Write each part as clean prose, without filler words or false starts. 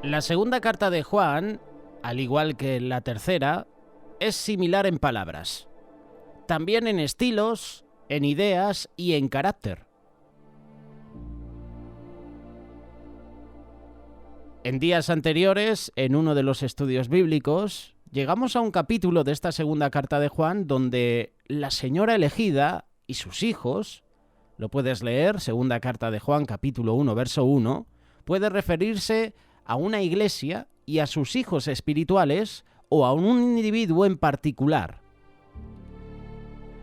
La segunda carta de Juan, al igual que la tercera, es similar en palabras, también en estilos, en ideas y en carácter. En días anteriores, en uno de los estudios bíblicos, llegamos a un capítulo de esta segunda carta de Juan donde la señora elegida y sus hijos, lo puedes leer, segunda carta de Juan, capítulo 1, verso 1, puede referirse a una iglesia y a sus hijos espirituales o a un individuo en particular.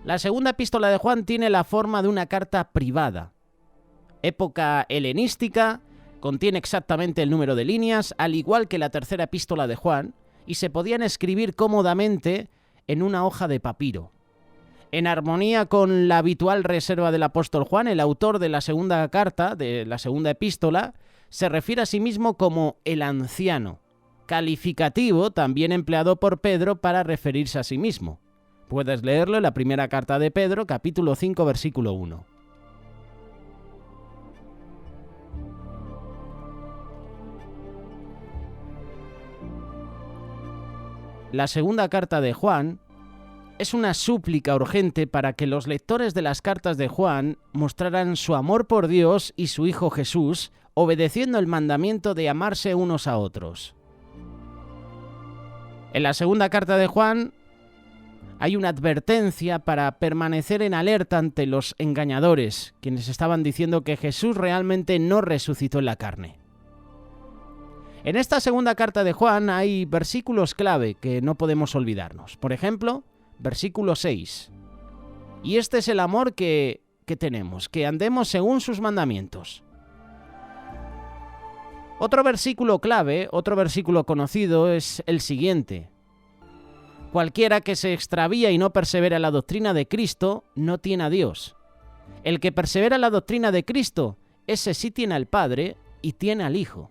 La segunda epístola de Juan tiene la forma de una carta privada. Época helenística, contiene exactamente el número de líneas, al igual que la tercera epístola de Juan, y se podían escribir cómodamente en una hoja de papiro. En armonía con la habitual reserva del apóstol Juan, el autor de la segunda carta, de la segunda epístola, se refiere a sí mismo como el anciano, calificativo también empleado por Pedro para referirse a sí mismo. Puedes leerlo en la primera carta de Pedro, capítulo 5, versículo 1. La segunda carta de Juan es una súplica urgente para que los lectores de las cartas de Juan mostraran su amor por Dios y su Hijo Jesús, obedeciendo el mandamiento de amarse unos a otros. En la segunda carta de Juan hay una advertencia para permanecer en alerta ante los engañadores, quienes estaban diciendo que Jesús realmente no resucitó en la carne. En esta segunda carta de Juan hay versículos clave que no podemos olvidarnos. Por ejemplo, versículo 6. Y este es el amor que tenemos, que andemos según sus mandamientos. Otro versículo clave, otro versículo conocido es el siguiente. Cualquiera que se extravía y no persevera en la doctrina de Cristo, no tiene a Dios. El que persevera en la doctrina de Cristo, ese sí tiene al Padre y tiene al Hijo.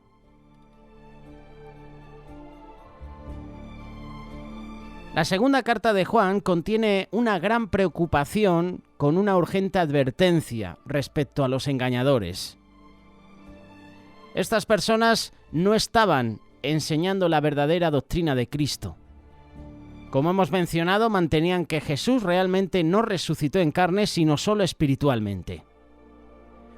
La segunda carta de Juan contiene una gran preocupación con una urgente advertencia respecto a los engañadores. Estas personas no estaban enseñando la verdadera doctrina de Cristo. Como hemos mencionado, mantenían que Jesús realmente no resucitó en carne, sino solo espiritualmente.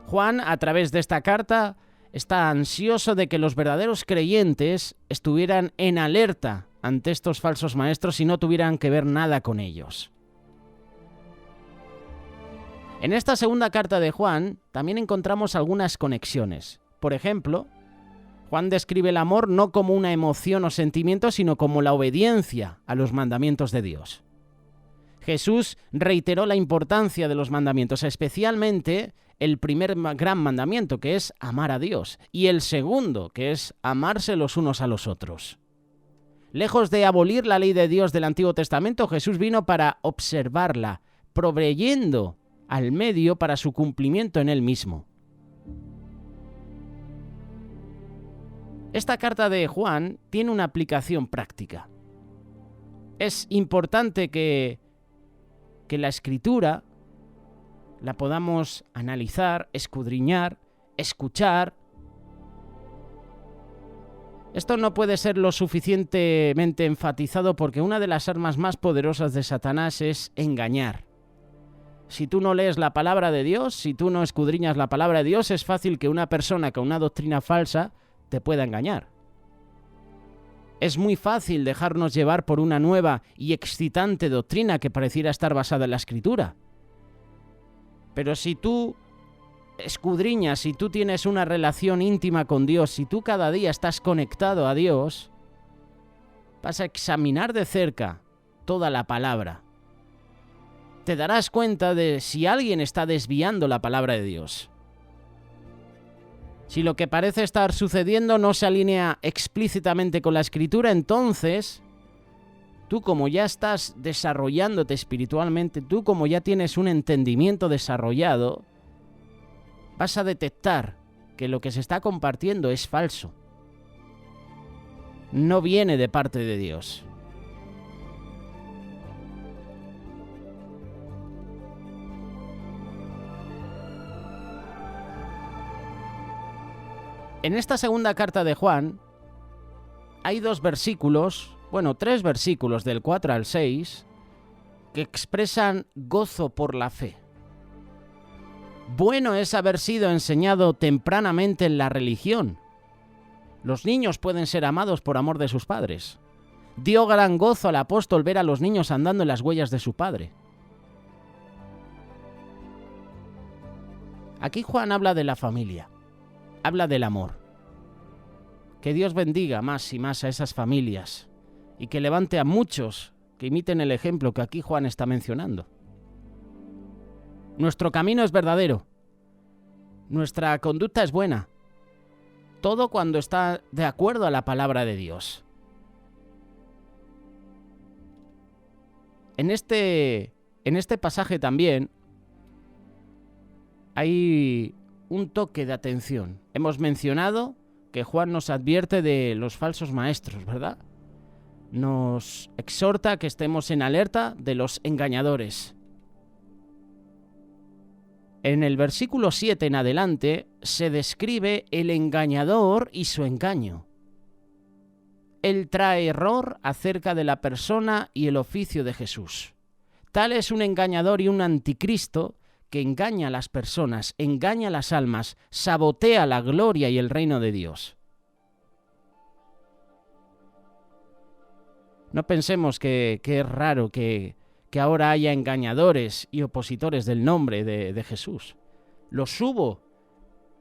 Juan, a través de esta carta, está ansioso de que los verdaderos creyentes estuvieran en alerta ante estos falsos maestros y no tuvieran que ver nada con ellos. En esta segunda carta de Juan también encontramos algunas conexiones. Por ejemplo, Juan describe el amor no como una emoción o sentimiento, sino como la obediencia a los mandamientos de Dios. Jesús reiteró la importancia de los mandamientos, especialmente el primer gran mandamiento, que es amar a Dios, y el segundo, que es amarse los unos a los otros. Lejos de abolir la ley de Dios del Antiguo Testamento, Jesús vino para observarla, proveyendo al medio para su cumplimiento en él mismo. Esta carta de Juan tiene una aplicación práctica. Es importante que la Escritura la podamos analizar, escudriñar, escuchar. Esto no puede ser lo suficientemente enfatizado porque una de las armas más poderosas de Satanás es engañar. Si tú no lees la palabra de Dios, si tú no escudriñas la palabra de Dios, es fácil que una persona con una doctrina falsa te pueda engañar. Es muy fácil dejarnos llevar por una nueva y excitante doctrina que pareciera estar basada en la Escritura. Pero si tú escudriñas, si tú tienes una relación íntima con Dios, si tú cada día estás conectado a Dios, vas a examinar de cerca toda la palabra. Te darás cuenta de si alguien está desviando la palabra de Dios. Si lo que parece estar sucediendo no se alinea explícitamente con la Escritura, entonces tú, como ya estás desarrollándote espiritualmente, tú como ya tienes un entendimiento desarrollado, vas a detectar que lo que se está compartiendo es falso. No viene de parte de Dios. En esta segunda carta de Juan, hay 2 versículos, bueno, 3 versículos del 4 al 6 que expresan gozo por la fe. Bueno es haber sido enseñado tempranamente en la religión. Los niños pueden ser amados por amor de sus padres. Dio gran gozo al apóstol ver a los niños andando en las huellas de su padre. Aquí Juan habla de la familia, habla del amor. Que Dios bendiga más y más a esas familias y que levante a muchos que imiten el ejemplo que aquí Juan está mencionando. Nuestro camino es verdadero, nuestra conducta es buena, todo cuando está de acuerdo a la palabra de Dios. En este pasaje también hay un toque de atención. Hemos mencionado que Juan nos advierte de los falsos maestros, ¿verdad? Nos exhorta a que estemos en alerta de los engañadores. En el versículo 7 en adelante se describe el engañador y su engaño. Él trae error acerca de la persona y el oficio de Jesús. Tal es un engañador y un anticristo que engaña a las personas, engaña a las almas, sabotea la gloria y el reino de Dios. No pensemos que es raro que ahora haya engañadores y opositores del nombre de Jesús. Los hubo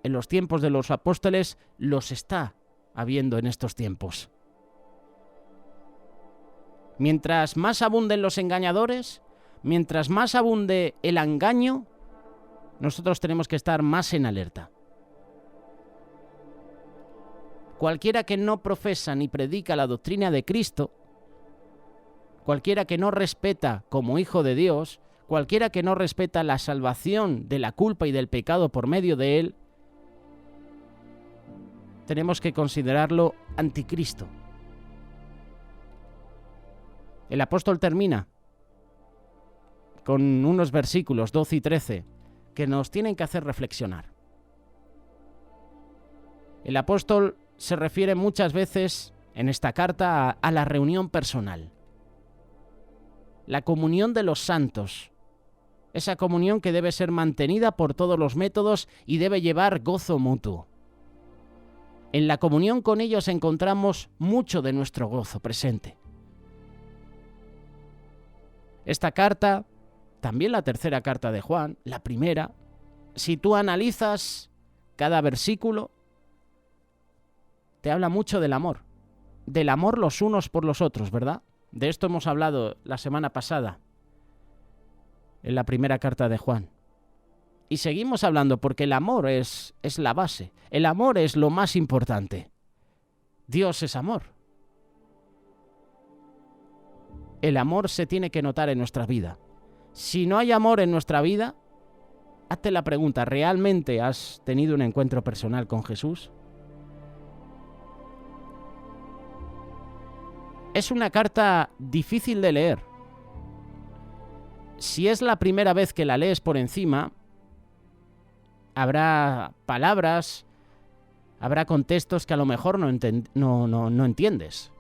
en los tiempos de los apóstoles, los está habiendo en estos tiempos. Mientras más abunden los engañadores, mientras más abunde el engaño, nosotros tenemos que estar más en alerta. Cualquiera que no profesa ni predica la doctrina de Cristo, cualquiera que no respeta como hijo de Dios, cualquiera que no respeta la salvación de la culpa y del pecado por medio de él, tenemos que considerarlo anticristo. El apóstol termina con unos versículos 12 y 13 que nos tienen que hacer reflexionar. El apóstol se refiere muchas veces en esta carta a la reunión personal. La comunión de los santos, esa comunión que debe ser mantenida por todos los métodos y debe llevar gozo mutuo. En la comunión con ellos encontramos mucho de nuestro gozo presente. Esta carta, también la tercera carta de Juan, la primera, si tú analizas cada versículo, te habla mucho del amor los unos por los otros, ¿verdad? De esto hemos hablado la semana pasada, en la primera carta de Juan. Y seguimos hablando porque el amor es la base, el amor es lo más importante. Dios es amor. El amor se tiene que notar en nuestra vida. Si no hay amor en nuestra vida, hazte la pregunta, ¿realmente has tenido un encuentro personal con Jesús? Es una carta difícil de leer. Si es la primera vez que la lees por encima, habrá palabras, habrá contextos que a lo mejor no entiendes.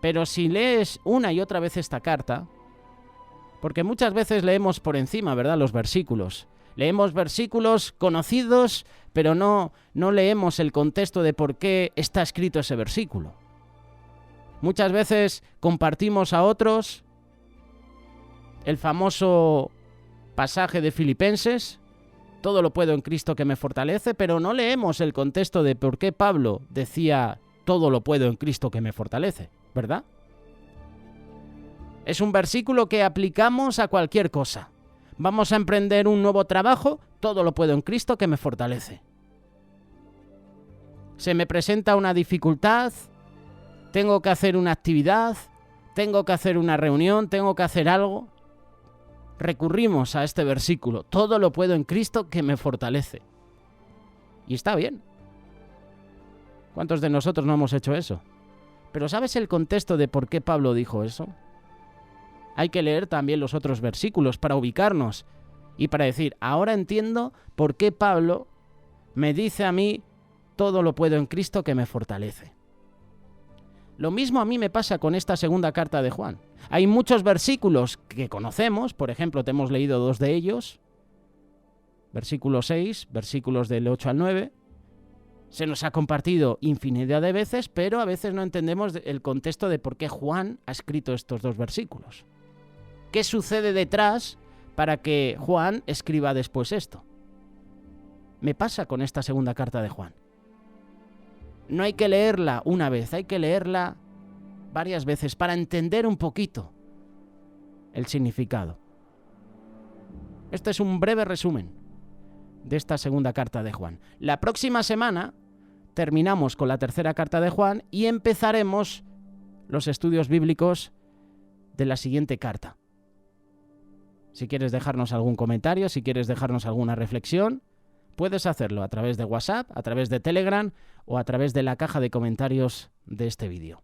Pero si lees una y otra vez esta carta, porque muchas veces leemos por encima, ¿verdad?, los versículos. Leemos versículos conocidos, pero no leemos el contexto de por qué está escrito ese versículo. Muchas veces compartimos a otros el famoso pasaje de Filipenses, todo lo puedo en Cristo que me fortalece, pero no leemos el contexto de por qué Pablo decía todo lo puedo en Cristo que me fortalece, ¿verdad? Es un versículo que aplicamos a cualquier cosa. Vamos a emprender un nuevo trabajo, todo lo puedo en Cristo que me fortalece. Se me presenta una dificultad, tengo que hacer una actividad, tengo que hacer una reunión, tengo que hacer algo. Recurrimos a este versículo, todo lo puedo en Cristo que me fortalece. Y está bien. ¿Cuántos de nosotros no hemos hecho eso? Pero ¿sabes el contexto de por qué Pablo dijo eso? Hay que leer también los otros versículos para ubicarnos y para decir, ahora entiendo por qué Pablo me dice a mí, todo lo puedo en Cristo que me fortalece. Lo mismo a mí me pasa con esta segunda carta de Juan. Hay muchos versículos que conocemos, por ejemplo, te hemos leído 2 de ellos, versículo 6, versículos del 8 al 9. Se nos ha compartido infinidad de veces, pero a veces no entendemos el contexto de por qué Juan ha escrito estos 2 versículos. ¿Qué sucede detrás para que Juan escriba después esto? Me pasa con esta segunda carta de Juan. No hay que leerla una vez, hay que leerla varias veces para entender un poquito el significado. Este es un breve resumen de esta segunda carta de Juan. La próxima semana terminamos con la tercera carta de Juan y empezaremos los estudios bíblicos de la siguiente carta. Si quieres dejarnos algún comentario, si quieres dejarnos alguna reflexión, puedes hacerlo a través de WhatsApp, a través de Telegram o a través de la caja de comentarios de este vídeo.